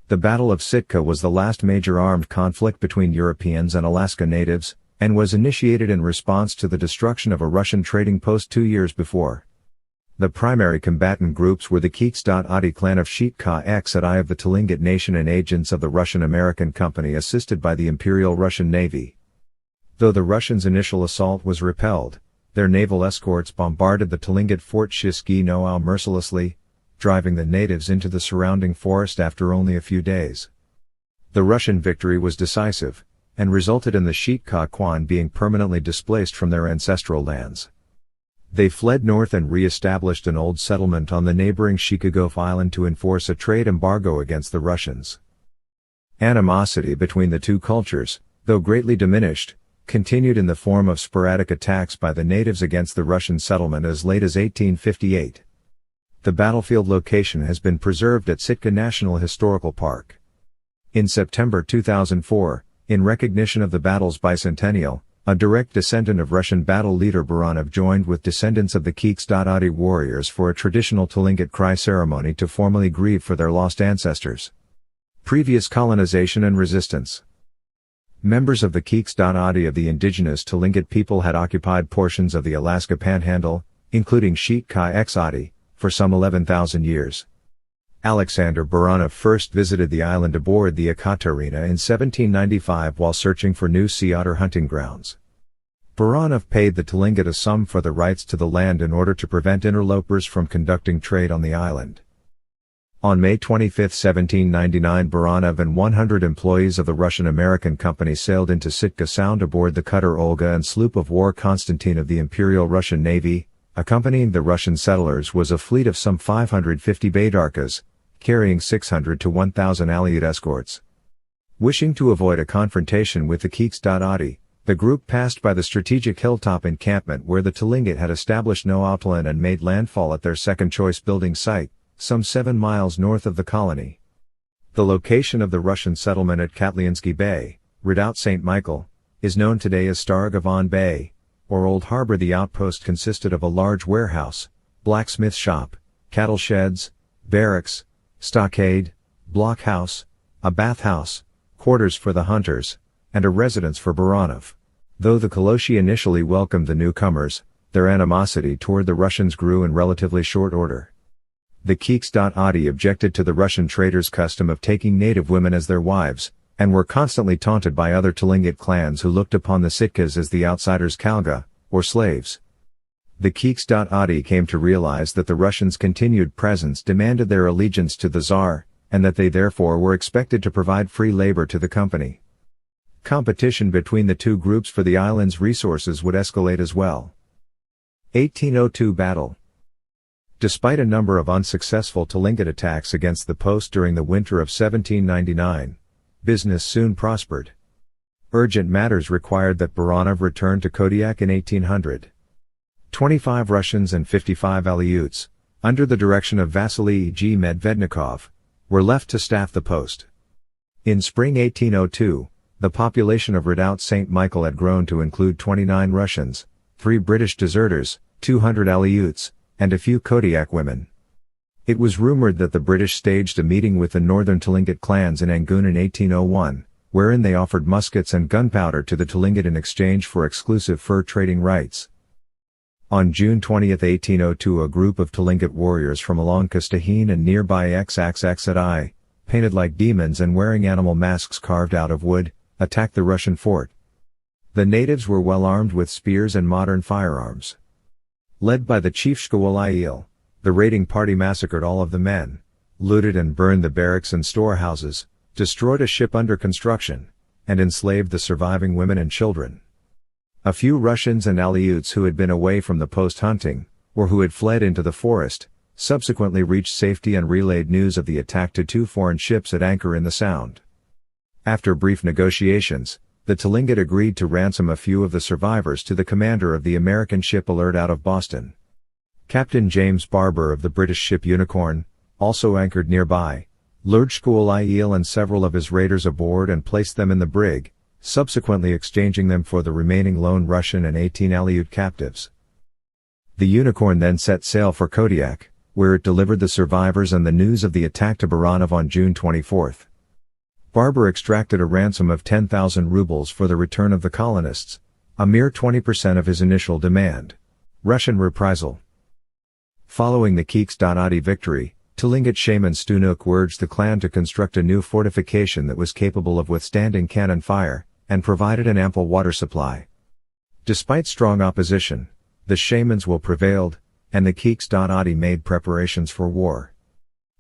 The Battle of Sitka was the last major armed conflict between Europeans and Alaska natives, and was initiated in response to the destruction of a Russian trading post 2 years before. The primary combatant groups were the Kiks.ádi clan of Sheet'ká Ḳwáan of the Tlingit nation and agents of the Russian-American Company assisted by the Imperial Russian Navy. Though the Russians' initial assault was repelled, their naval escorts bombarded the Tlingit fort Shís'gi Noow mercilessly, driving the natives into the surrounding forest after only a few days. The Russian victory was decisive, and resulted in the Sheet'ká Ḳwáan being permanently displaced from their ancestral lands. They fled north and re-established an old settlement on the neighboring Chichagof Island to enforce a trade embargo against the Russians. Animosity between the two cultures, though greatly diminished, continued in the form of sporadic attacks by the natives against the Russian settlement as late as 1858. The battlefield location has been preserved at Sitka National Historical Park. In September 2004, in recognition of the battle's bicentennial, a direct descendant of Russian battle leader Baranov joined with descendants of the Kiks.ádi warriors for a traditional Tlingit cry ceremony to formally grieve for their lost ancestors. Previous colonization and resistance. Members of the Kiks.ádi of the indigenous Tlingit people had occupied portions of the Alaska Panhandle, including Sheet'ká Ḳwáan, for some 11,000 years. Alexander Baranov first visited the island aboard the Ekaterina in 1795 while searching for new sea otter hunting grounds. Baranov paid the Tlingit a sum for the rights to the land in order to prevent interlopers from conducting trade on the island. On May 25, 1799, Baranov and 100 employees of the Russian-American Company sailed into Sitka Sound aboard the cutter Olga and sloop of war Konstantin of the Imperial Russian Navy. Accompanying the Russian settlers was a fleet of some 550 baydarkas, carrying 600 to 1,000 Aleut escorts. Wishing to avoid a confrontation with the Kiks.ádi, the group passed by the strategic hilltop encampment where the Tlingit had established X'áat'i and made landfall at their second-choice building site, some 7 miles north of the colony. The location of the Russian settlement at Katliansky Bay, Redoubt St. Michael, is known today as Stargavon Bay, or Old Harbor. The outpost consisted of a large warehouse, blacksmith shop, cattle sheds, barracks, stockade, blockhouse, a bathhouse, quarters for the hunters, and a residence for Baranov. Though the Koloshi initially welcomed the newcomers, their animosity toward the Russians grew in relatively short order. The Kiks.ádi objected to the Russian traders' custom of taking native women as their wives, and were constantly taunted by other Tlingit clans who looked upon the Sitkas as the outsiders' Kalga, or slaves. The Kiks.ádi came to realize that the Russians' continued presence demanded their allegiance to the Tsar, and that they therefore were expected to provide free labor to the company. Competition between the two groups for the island's resources would escalate as well. 1802 Battle. Despite a number of unsuccessful Tlingit attacks against the post during the winter of 1799, business soon prospered. Urgent matters required that Baranov return to Kodiak in 1800. 25 Russians and 55 Aleuts, under the direction of Vasily G. Medvednikov, were left to staff the post. In spring 1802, the population of Redoubt St. Michael had grown to include 29 Russians, 3 British deserters, 200 Aleuts, and a few Kodiak women. It was rumored that the British staged a meeting with the northern Tlingit clans in Angoon in 1801, wherein they offered muskets and gunpowder to the Tlingit in exchange for exclusive fur trading rights. On June 20, 1802, a group of Tlingit warriors from along Kiks.ádi and nearby X'áat'i, painted like demons and wearing animal masks carved out of wood, attacked the Russian fort. The natives were well armed with spears and modern firearms. Led by the chief Shís'gi, the raiding party massacred all of the men, looted and burned the barracks and storehouses, destroyed a ship under construction, and enslaved the surviving women and children. A few Russians and Aleuts who had been away from the post hunting, or who had fled into the forest, subsequently reached safety and relayed news of the attack to 2 foreign ships at anchor in the Sound. After brief negotiations, the Tlingit agreed to ransom a few of the survivors to the commander of the American ship Alert out of Boston. Captain James Barber of the British ship Unicorn, also anchored nearby, lured Shís'gi and several of his raiders aboard and placed them in the brig, subsequently exchanging them for the remaining lone Russian and 18 Aleut captives. The Unicorn then set sail for Kodiak, where it delivered the survivors and the news of the attack to Baranov on June 24. Barber extracted a ransom of 10,000 rubles for the return of the colonists, a mere 20% of his initial demand. Russian reprisal. Following the Kiks.ádi victory, Tlingit shaman Shís'gi Noow urged the clan to construct a new fortification that was capable of withstanding cannon fire, and provided an ample water supply. Despite strong opposition, the shamans prevailed, and the Kiks.ádi made preparations for war.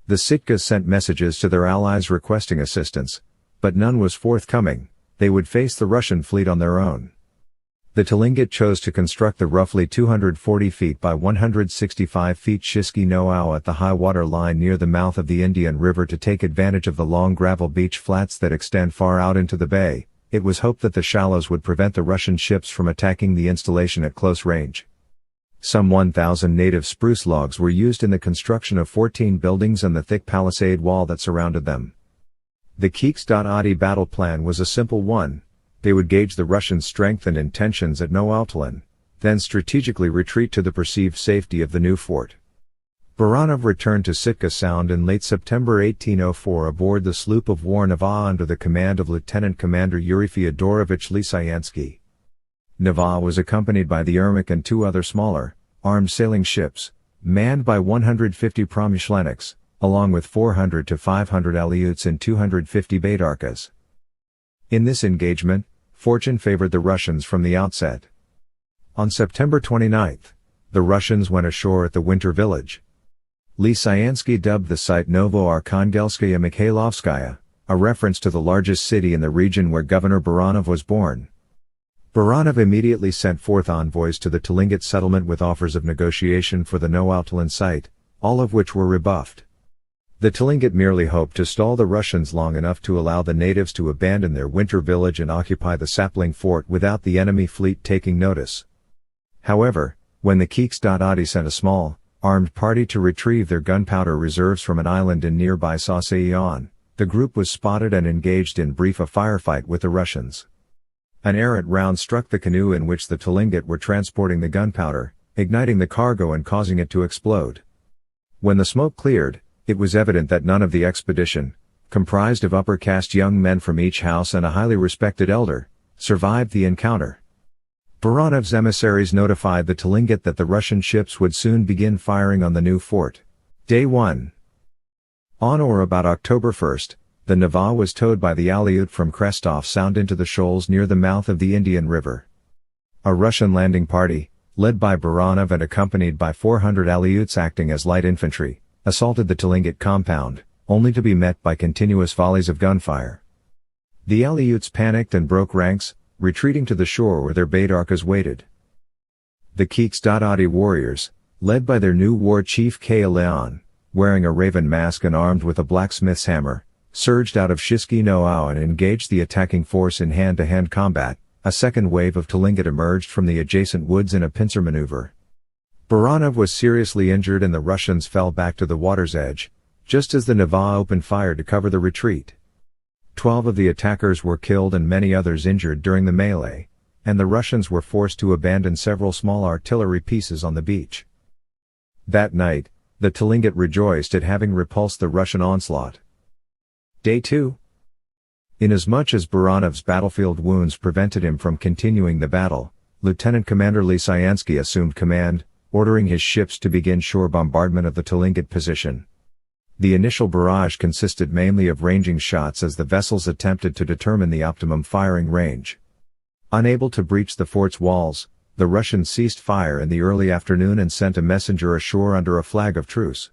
The Sitkas sent messages to their allies requesting assistance, but none was forthcoming. They would face the Russian fleet on their own. The Tlingit chose to construct the roughly 240 feet by 165 feet Shís'gi Noow at the high water line near the mouth of the Indian River to take advantage of the long gravel beach flats that extend far out into the bay. It was hoped that the shallows would prevent the Russian ships from attacking the installation at close range. Some 1,000 native spruce logs were used in the construction of 14 buildings and the thick palisade wall that surrounded them. The Kiks.ádi battle plan was a simple one. They would gauge the Russian strength and intentions at X'áat'i, then strategically retreat to the perceived safety of the new fort. Baranov returned to Sitka Sound in late September 1804 aboard the sloop of war Naval under the command of Lieutenant Commander Yuri Fyodorovich Lysiansky. Naval was accompanied by the Ermak and two other smaller, armed sailing ships, manned by 150 Promyshleniks, along with 400 to 500 Aleuts and 250 Baydarkas. In this engagement, fortune favored the Russians from the outset. On September 29, the Russians went ashore at the winter village. Lysiansky dubbed the site Novo-Arkhangelskaya Mikhailovskaya, a reference to the largest city in the region where Governor Baranov was born. Baranov immediately sent forth envoys to the Tlingit settlement with offers of negotiation for the X'áat'i site, all of which were rebuffed. The Tlingit merely hoped to stall the Russians long enough to allow the natives to abandon their winter village and occupy the sapling fort without the enemy fleet taking notice. However, when the Kiks.ádi sent a small, armed party to retrieve their gunpowder reserves from an island in nearby Ţánaș, the group was spotted and engaged in a firefight with the Russians. An errant round struck the canoe in which the Tlingit were transporting the gunpowder, igniting the cargo and causing it to explode. When the smoke cleared, it was evident that none of the expedition, comprised of upper caste young men from each house and a highly respected elder, survived the encounter. Baranov's emissaries notified the Tlingit that the Russian ships would soon begin firing on the new fort. Day 1. On or about October 1, the naval was towed by the Aleut from Křestov Sound into the shoals near the mouth of the Indian River. A Russian landing party, led by Baranov and accompanied by 400 Aleuts acting as light infantry, assaulted the Tlingit compound, only to be met by continuous volleys of gunfire. The Aleuts panicked and broke ranks, retreating to the shore where their Baydarkas waited. The Kiks.ádi warriors, led by their new war chief Sheet'ká Ḳwáan, wearing a raven mask and armed with a blacksmith's hammer, surged out of Shís'gi Noow and engaged the attacking force in hand-to-hand combat. A second wave of Tlingit emerged from the adjacent woods in a pincer maneuver. Baranov was seriously injured and the Russians fell back to the water's edge, just as the naval opened fire to cover the retreat. 12 of the attackers were killed and many others injured during the melee, and the Russians were forced to abandon several small artillery pieces on the beach. That night, the Tlingit rejoiced at having repulsed the Russian onslaught. Day 2. Inasmuch as Baranov's battlefield wounds prevented him from continuing the battle, Lieutenant Commander Lysiansky assumed command, ordering his ships to begin shore bombardment of the Tlingit position. The initial barrage consisted mainly of ranging shots as the vessels attempted to determine the optimum firing range. Unable to breach the fort's walls, the Russians ceased fire in the early afternoon and sent a messenger ashore under a flag of truce.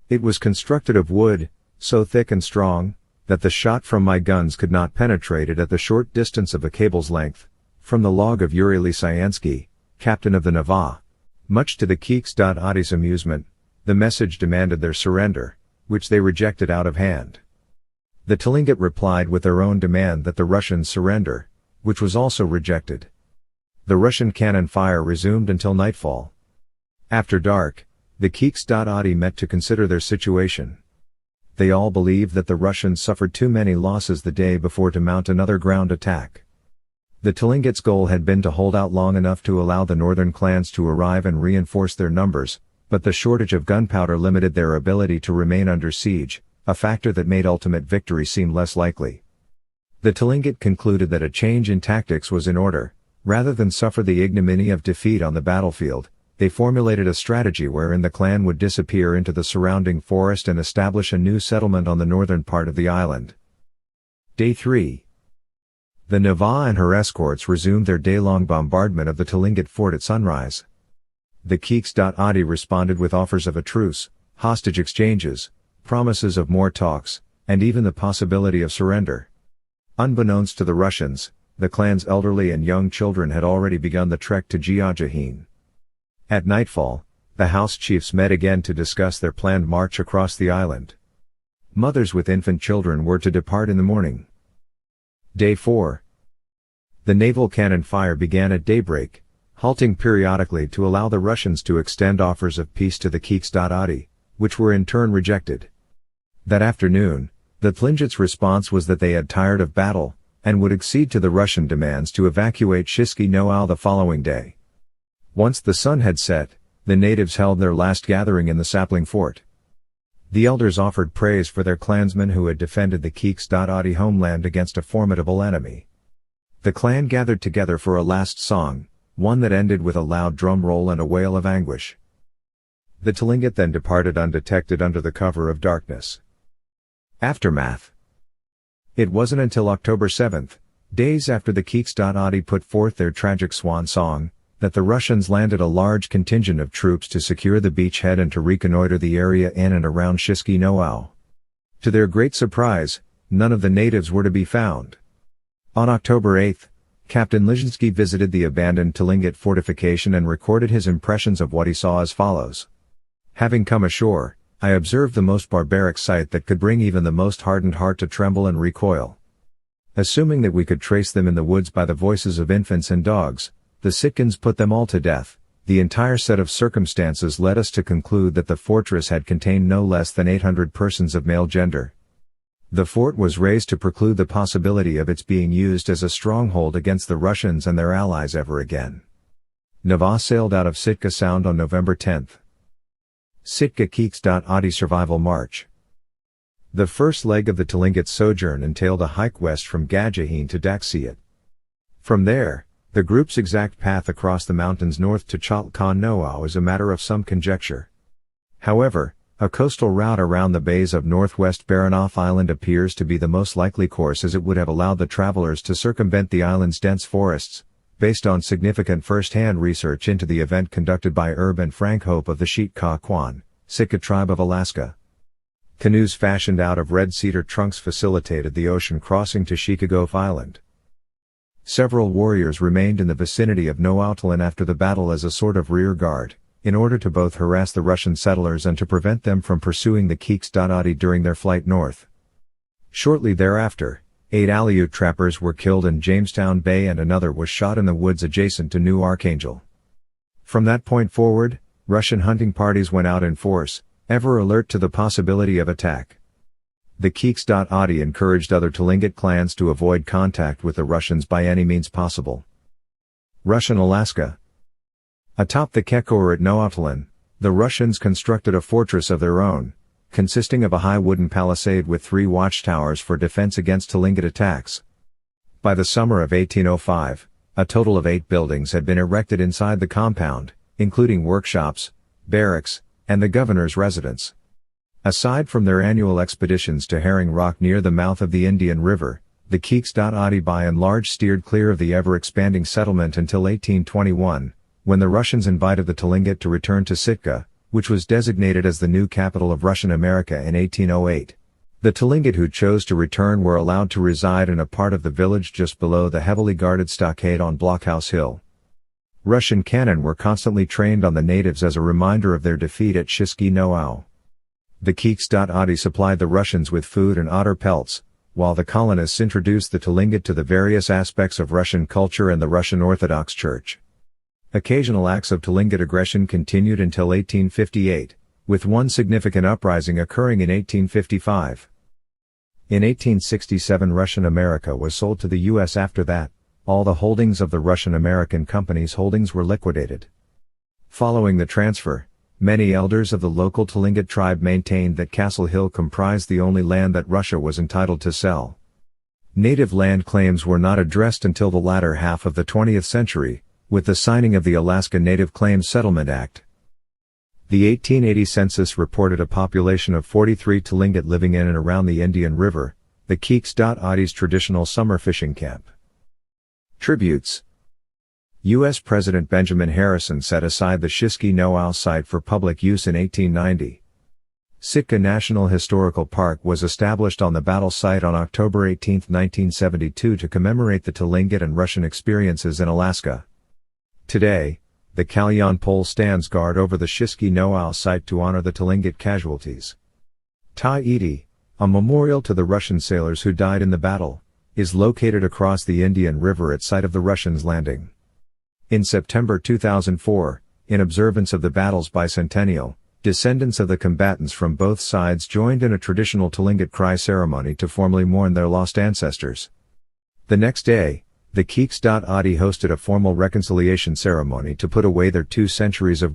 It was constructed of wood, so thick and strong, that the shot from my guns could not penetrate it at the short distance of a cable's length. From the log of Yuri Lysiansky, captain of the naval. Much to the Kiks.ádi's amusement, the message demanded their surrender, which they rejected out of hand. The Tlingit replied with their own demand that the Russians surrender, which was also rejected. The Russian cannon fire resumed until nightfall. After dark, the Kiks.ádi met to consider their situation. They all believed that the Russians suffered too many losses the day before to mount another ground attack. The Tlingit's goal had been to hold out long enough to allow the northern clans to arrive and reinforce their numbers, but the shortage of gunpowder limited their ability to remain under siege, a factor that made ultimate victory seem less likely. The Tlingit concluded that a change in tactics was in order. Rather than suffer the ignominy of defeat on the battlefield, they formulated a strategy wherein the clan would disappear into the surrounding forest and establish a new settlement on the northern part of the island. Day 3. The naval and her escorts resumed their day-long bombardment of the Tlingit fort at sunrise. The Kiks.ádi responded with offers of a truce, hostage exchanges, promises of more talks, and even the possibility of surrender. Unbeknownst to the Russians, the clan's elderly and young children had already begun the trek to X'áat'i. At nightfall, the house chiefs met again to discuss their planned march across the island. Mothers with infant children were to depart in the morning. Day 4. The naval cannon fire began at daybreak, halting periodically to allow the Russians to extend offers of peace to the Kiks.ádi, which were in turn rejected. That afternoon, the Tlingits' response was that they had tired of battle, and would accede to the Russian demands to evacuate Shís'gi Noow the following day. Once the sun had set, the natives held their last gathering in the sapling fort. The elders offered praise for their clansmen who had defended the Kiks.ádi homeland against a formidable enemy. The clan gathered together for a last song, one that ended with a loud drum roll and a wail of anguish. The Tlingit then departed undetected under the cover of darkness. Aftermath. It wasn't until October 7, days after the Kiks.ádi put forth their tragic swan song, that the Russians landed a large contingent of troops to secure the beachhead and to reconnoiter the area in and around Shís'gi Noow. To their great surprise, none of the natives were to be found. On October 8, Captain Lizhinsky visited the abandoned Tlingit fortification and recorded his impressions of what he saw as follows. Having come ashore, I observed the most barbaric sight that could bring even the most hardened heart to tremble and recoil. Assuming that we could trace them in the woods by the voices of infants and dogs, the Sitkans put them all to death. The entire set of circumstances led us to conclude that the fortress had contained no less than 800 persons of male gender. The fort was raised to preclude the possibility of its being used as a stronghold against the Russians and their allies ever again. Naval sailed out of Sitka Sound on November 10. Sitka Kiks.ádi Survival March. The first leg of the Tlingit sojourn entailed a hike west from X'áat'i to X'áat'i. From there, the group's exact path across the mountains north to Sheet'ká Ḳwáan is a matter of some conjecture. However, a coastal route around the bays of northwest Baranof Island appears to be the most likely course, as it would have allowed the travelers to circumvent the island's dense forests, based on significant first-hand research into the event conducted by Herb and Frank Hope of the Sheet'ká Ḳwáan, Sitka tribe of Alaska. Canoes fashioned out of red cedar trunks facilitated the ocean crossing to Chichagof Island. Several warriors remained in the vicinity of X'áat'i after the battle as a sort of rear guard, in order to both harass the Russian settlers and to prevent them from pursuing the Kiks.ádi during their flight north. Shortly thereafter, 8 Aleut trappers were killed in Jamestown Bay and another was shot in the woods adjacent to New Archangel. From that point forward, Russian hunting parties went out in force, ever alert to the possibility of attack. The Kiks.ádi encouraged other Tlingit clans to avoid contact with the Russians by any means possible. Russian Alaska. Atop the Kekor at X'áat'i, the Russians constructed a fortress of their own, consisting of a high wooden palisade with 3 watchtowers for defense against Tlingit attacks. By the summer of 1805, a total of 8 buildings had been erected inside the compound, including workshops, barracks, and the governor's residence. Aside from their annual expeditions to Herring Rock near the mouth of the Indian River, the Kiks.ádi by and large steered clear of the ever-expanding settlement until 1821, when the Russians invited the Tlingit to return to Sitka, which was designated as the new capital of Russian America in 1808. The Tlingit who chose to return were allowed to reside in a part of the village just below the heavily guarded stockade on Blockhouse Hill. Russian cannon were constantly trained on the natives as a reminder of their defeat at Shís'gi Noow. The Kiks.ádi supplied the Russians with food and otter pelts, while the colonists introduced the Tlingit to the various aspects of Russian culture and the Russian Orthodox Church. Occasional acts of Tlingit aggression continued until 1858, with one significant uprising occurring in 1855. In 1867 Russian America was sold to the U.S. After that, all the holdings of the Russian American company's holdings were liquidated. Following the transfer, Many elders of the local Tlingit tribe maintained that Castle Hill comprised the only land that Russia was entitled to sell. Native land claims were not addressed until the latter half of the 20th century, with the signing of the Alaska Native Claims Settlement Act. The 1880 census reported a population of 43 Tlingit living in and around the Indian River, the Kiks.ádi's traditional summer fishing camp. Tributes. U.S. President Benjamin Harrison set aside the Shís'gi Noow site for public use in 1890. Sitka National Historical Park was established on the battle site on October 18, 1972 to commemorate the Tlingit and Russian experiences in Alaska. Today, the Ḳwáan pole stands guard over the Shís'gi Noow site to honor the Tlingit casualties. X'áat'i, a memorial to the Russian sailors who died in the battle, is located across the Indian River at site of the Russians' landing. In September 2004, in observance of the battle's bicentennial, descendants of the combatants from both sides joined in a traditional Tlingit cry ceremony to formally mourn their lost ancestors. The next day, the Kiks.ádi hosted a formal reconciliation ceremony to put away their 2 centuries of